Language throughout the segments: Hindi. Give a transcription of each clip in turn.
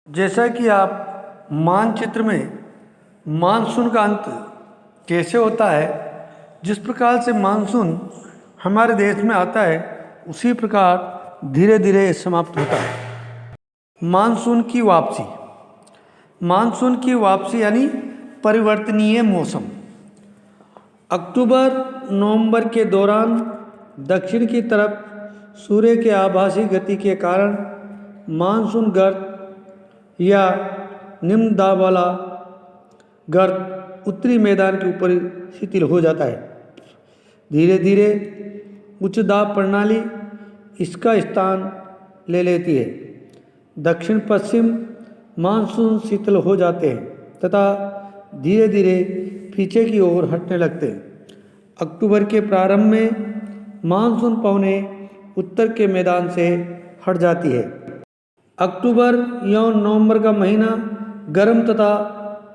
जैसा कि आप मानचित्र में मानसून का अंत कैसे होता है, जिस प्रकार से मानसून हमारे देश में आता है उसी प्रकार धीरे धीरे समाप्त होता है। मानसून की वापसी। मानसून की वापसी यानी परिवर्तनीय मौसम। अक्टूबर नवंबर के दौरान दक्षिण की तरफ सूर्य के आभासी गति के कारण मानसून गर्त या निम्न दाब वाला गर्त उत्तरी मैदान के ऊपर शिथिल हो जाता है। धीरे धीरे उच्च दाब प्रणाली इसका स्थान ले लेती है। दक्षिण पश्चिम मानसून शिथिल हो जाते हैं तथा धीरे धीरे पीछे की ओर हटने लगते हैं। अक्टूबर के प्रारंभ में मानसून पवनें उत्तर के मैदान से हट जाती है। अक्टूबर एवं नवंबर का महीना गर्म तथा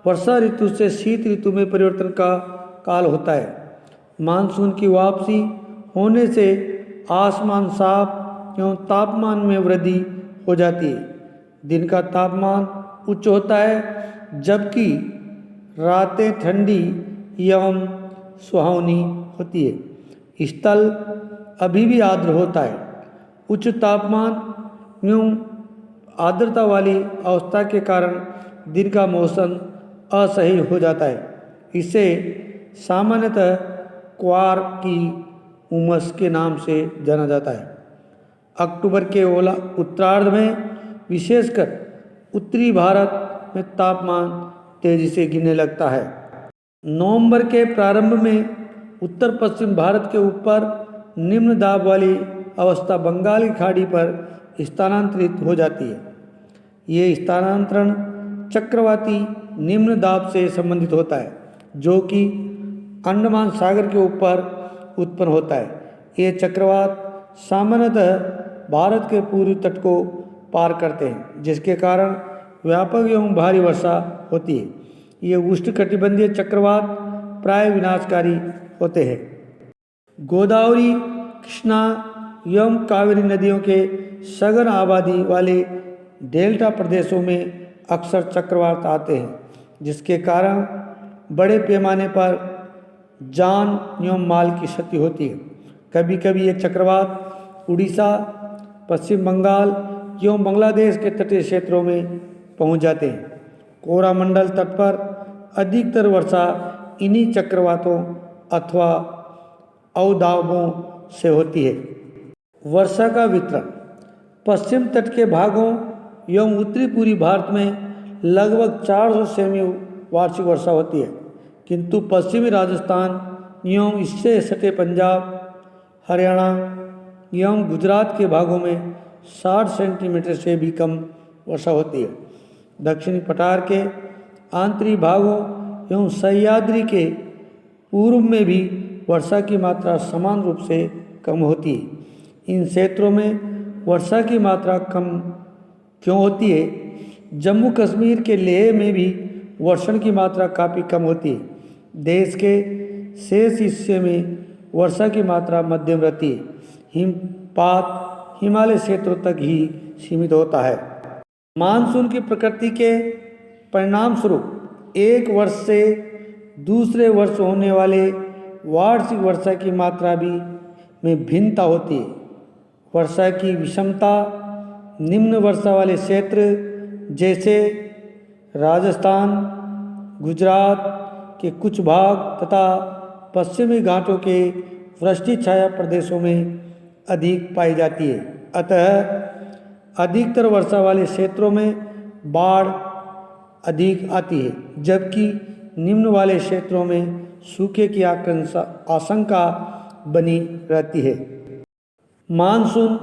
वर्षा ऋतु से शीत ऋतु में परिवर्तन का काल होता है। मानसून की वापसी होने से आसमान साफ एवं तापमान में वृद्धि हो जाती है। दिन का तापमान उच्च होता है जबकि रातें ठंडी एवं सुहावनी होती है। स्थल अभी भी आर्द्र होता है। उच्च तापमान एवं आर्द्रता वाली अवस्था के कारण दिन का मौसम असह्य हो जाता है। इसे सामान्यतः क्वार की उमस के नाम से जाना जाता है। अक्टूबर के उत्तरार्ध में विशेषकर उत्तरी भारत में तापमान तेजी से गिरने लगता है। नवंबर के प्रारंभ में उत्तर पश्चिम भारत के ऊपर निम्न दाब वाली अवस्था बंगाल की खाड़ी पर स्थानांतरित हो जाती है। ये स्थानांतरण चक्रवाती निम्न दाब से संबंधित होता है जो कि अंडमान सागर के ऊपर उत्पन्न होता है। ये चक्रवात सामान्यतः भारत के पूर्वी तट को पार करते हैं जिसके कारण व्यापक एवं भारी वर्षा होती है। ये उष्णकटिबंधीय चक्रवात प्राय विनाशकारी होते हैं। गोदावरी, कृष्णा एवं कावेरी नदियों के सघन आबादी वाले डेल्टा प्रदेशों में अक्सर चक्रवात आते हैं जिसके कारण बड़े पैमाने पर जान एवं माल की क्षति होती है। कभी कभी ये चक्रवात उड़ीसा, पश्चिम बंगाल एवं बांग्लादेश के तटीय क्षेत्रों में पहुंच जाते हैं। कोरामंडल तट पर अधिकतर वर्षा इन्हीं चक्रवातों अथवा अवदाबों से होती है। वर्षा का वितरण। पश्चिम तट के भागों एवं उत्तरी पूर्वी भारत में लगभग 400 सेमी वार्षिक वर्षा होती है, किंतु पश्चिमी राजस्थान एवं इससे सटे पंजाब, हरियाणा एवं गुजरात के भागों में 60 सेंटीमीटर से भी कम वर्षा होती है। दक्षिणी पठार के आंतरिक भागों एवं सह्याद्री के पूर्व में भी वर्षा की मात्रा समान रूप से कम होती है। इन क्षेत्रों में वर्षा की मात्रा कम क्यों होती है? जम्मू कश्मीर के लेह में भी वर्षण की मात्रा काफ़ी कम होती है। देश के शेष हिस्से में वर्षा की मात्रा मध्यम रहती है। हिमपात हिमालय क्षेत्रों तक ही सीमित होता है। मानसून की प्रकृति के परिणाम स्वरूप एक वर्ष से दूसरे वर्ष होने वाले वार्षिक वर्षा की मात्रा भी में भिन्नता होती है। वर्षा की विषमता निम्न वर्षा वाले क्षेत्र जैसे राजस्थान, गुजरात के कुछ भाग तथा पश्चिमी घाटों के वृष्टि छाया प्रदेशों में अधिक पाई जाती है। अतः अधिकतर वर्षा वाले क्षेत्रों में बाढ़ अधिक आती है जबकि निम्न वाले क्षेत्रों में सूखे की आशंका बनी रहती है। मानसून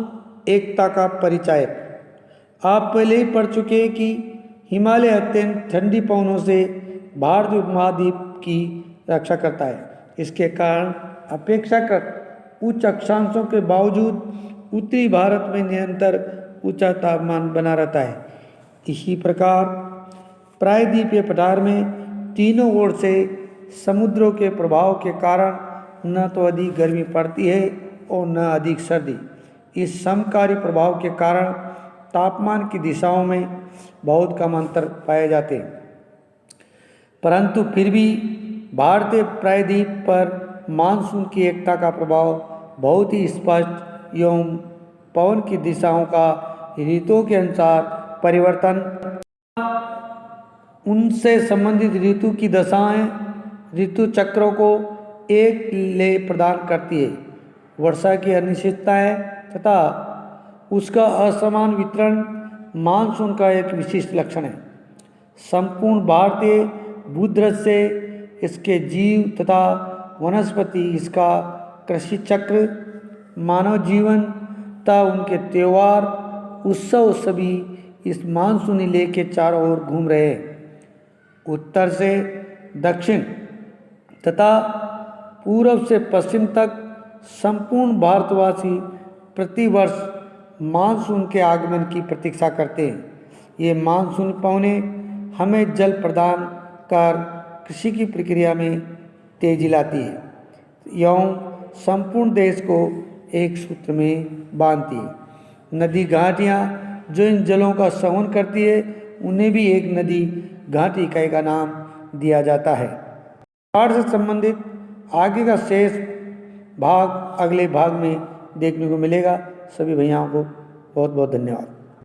एकता का परिचायक। आप पहले ही पढ़ चुके हैं कि हिमालय अत्यंत ठंडी पवनों से भारतीय उपमहाद्वीप की रक्षा करता है। इसके कारण अपेक्षाकृत उच्च अक्षांशों के बावजूद उत्तरी भारत में निरंतर ऊंचा तापमान बना रहता है। इसी प्रकार प्रायद्वीपीय पठार में तीनों ओर से समुद्रों के प्रभाव के कारण न तो अधिक गर्मी पड़ती है और न अधिक सर्दी। इस समकारी प्रभाव के कारण तापमान की दिशाओं में बहुत कम अंतर पाए जाते हैं, परंतु फिर भी भारतीय प्रायद्वीप पर मानसून की एकता का प्रभाव बहुत ही स्पष्ट एवं पवन की दिशाओं का ऋतुओं के अनुसार परिवर्तन, उनसे संबंधित ऋतु की दशाएं ऋतु चक्रों को एक ले प्रदान करती है। वर्षा की अनिश्चितताएं तथा उसका असमान वितरण मानसून का एक विशिष्ट लक्षण है। संपूर्ण भारतीय भूदृश्य से इसके जीव तथा वनस्पति, इसका कृषि चक्र, मानव जीवन तथा उनके त्यौहार उत्सव सभी इस मानसूनी लेक के चारों ओर घूम रहे हैं। उत्तर से दक्षिण तथा पूर्व से पश्चिम तक संपूर्ण भारतवासी प्रतिवर्ष मानसून के आगमन की प्रतीक्षा करते हैं। ये मानसून पवने हमें जल प्रदान कर कृषि की प्रक्रिया में तेजी लाती है एवं संपूर्ण देश को एक सूत्र में बांधती है। नदी घाटियाँ जो इन जलों का संवहन करती है, उन्हें भी एक नदी घाटी इकाई का नाम दिया जाता है। बाढ़ से संबंधित आगे का शेष भाग अगले भाग में देखने को मिलेगा। सभी भैयाओं को बहुत बहुत धन्यवाद।